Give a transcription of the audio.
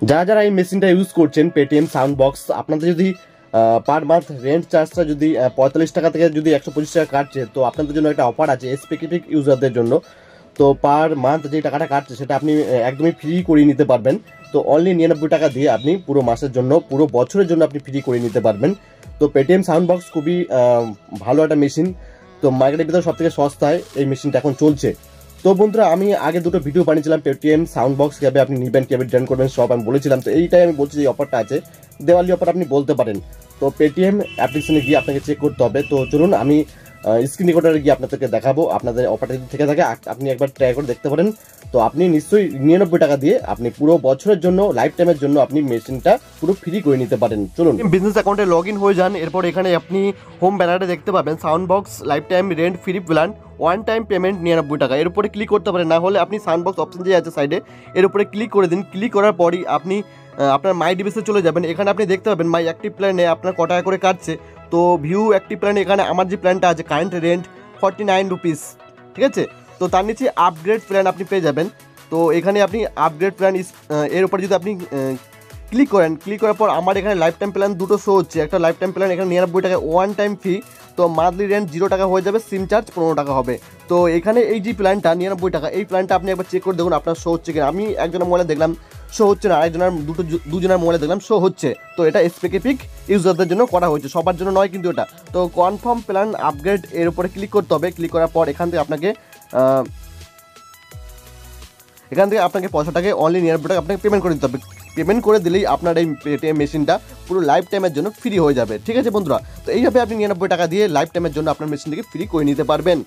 যারা এই মেশিনটা ইউজ করছেন পেটিএম সাউন্ড বক্স, আপনাদের যদি পার মান্থ রেন্ট চার্জটা যদি 45 টাকা থেকে যদি 125 টাকা কাটছে, তো আপনাদের জন্য একটা অফার আছে স্পেসিফিক ইউজারদের জন্য। তো পার মান্থ যে টাকাটা কাটছে সেটা আপনি একদমই ফ্রি করিয়ে নিতে পারবেন। তো অনলি 99 টাকা দিয়ে আপনি পুরো মাসের জন্য, পুরো বছরের জন্য আপনি ফ্রি করে নিতে পারবেন। তো পেটিএম সাউন্ড বক্স খুবই ভালো একটা মেশিন। তো মার্কেটের ভিতরে সবথেকে সস্তায় এই মেশিনটা এখন চলছে। তো বন্ধুরা, আমি আগে দুটো ভিডিও বানিয়েছিলাম পেটিএম সাউন্ড বক্স কীভাবে আপনি নেবেন, কীভাবে রিটার্ন করবেন, সব আমি বলেছিলাম। তো এইটাই আমি বলছি যে অফারটা আছে, দেওয়ালি অফার আপনি বলতে পারেন। তো পেটিএম অ্যাপ্লিকেশনে গিয়ে আপনাকে চেক করতে হবে। তো চলুন আমি স্ক্রিন রেকর্ডারে গিয়ে আপনাদেরকে দেখাবো। আপনাদের অফারটা যদি থেকে থাকে আপনি একবার ট্রাই করে দেখতে পারেন। তো আপনি নিশ্চয়ই 99 টাকা দিয়ে আপনি পুরো বছরের জন্য, লাইফ টাইমের জন্য আপনি মেশিনটা পুরো ফ্রি করে নিতে পারেন। চলুন বিজনেস অ্যাকাউন্টে লগ ইন হয়ে যান। এরপর এখানে আপনি হোম ব্যানারে দেখতে পাবেন sound box life time rent free plan, one time payment 99 টাকা। এর উপরে ক্লিক করতে পারেন, না হলে আপনি সাউন্ড বক্স অপশন যে আছে সাইডে, এর উপরে ক্লিক করে দিন। ক্লিক করার পরই আপনি আপনার মাই ডিভাইসে চলে যাবেন। এখানে আপনি দেখতে পাবেন মাই অ্যাক্টিভ প্ল্যানে আপনার ক টাকা করে কাটছে। তো ভিউ অ্যাক্টিভ প্ল্যান, এখানে আমার যে প্ল্যানটা আছে কারেন্ট রেন্ট 49 রুপিস, ঠিক আছে। তো তার নিচে আপগ্রেড প্ল্যান আপনি পেয়ে যাবেন। তো এখানে আপনি আপগ্রেড প্ল্যান এর উপরে যদি আপনি ক্লিক করেন, ক্লিক করার পর আমার এখানে লাইফ টাইম প্ল্যান দুটো শো হচ্ছে। একটা লাইফ টাইম প্ল্যান এখানে 99 টাকা ওয়ান টাইম ফি, তো মান্থলি রেন্ট 0 টাকা হয়ে যাবে, সিম চার্জ 15 টাকা হবে। তো এখানে এই যে প্ল্যানটা 99 টাকা, এই প্ল্যানটা আপনি একবার চেক করে দেখুন আপনার শো হচ্ছে কিনা। আমি একজনের মোবাইলে দেখলাম শো হচ্ছে না, আরেকজনের দুজনের মোবাইলে দেখলাম শো হচ্ছে। তো এটা স্পেসিফিক ইউজারদের জন্য করা হয়েছে, সবার জন্য নয় কিন্তু এটা। তো কনফার্ম প্ল্যান আপগ্রেড এর উপরে ক্লিক করতে হবে। ক্লিক করার পর এখান থেকে আপনাকে পয়সাটাকে অনলি 99 টাকা আপনাকে পেমেন্ট করে দিতে হবে। পেমেন্ট করে দিলেই আপনার এই পেটিএম মেশিনটা পুরো লাইফ টাইমের জন্য ফ্রি হয়ে যাবে, ঠিক আছে বন্ধুরা। তো এইভাবে আপনি 99 টাকা দিয়ে লাইফ টাইমের জন্য আপনার মেশিনটাকে ফ্রি করে নিতে পারবেন।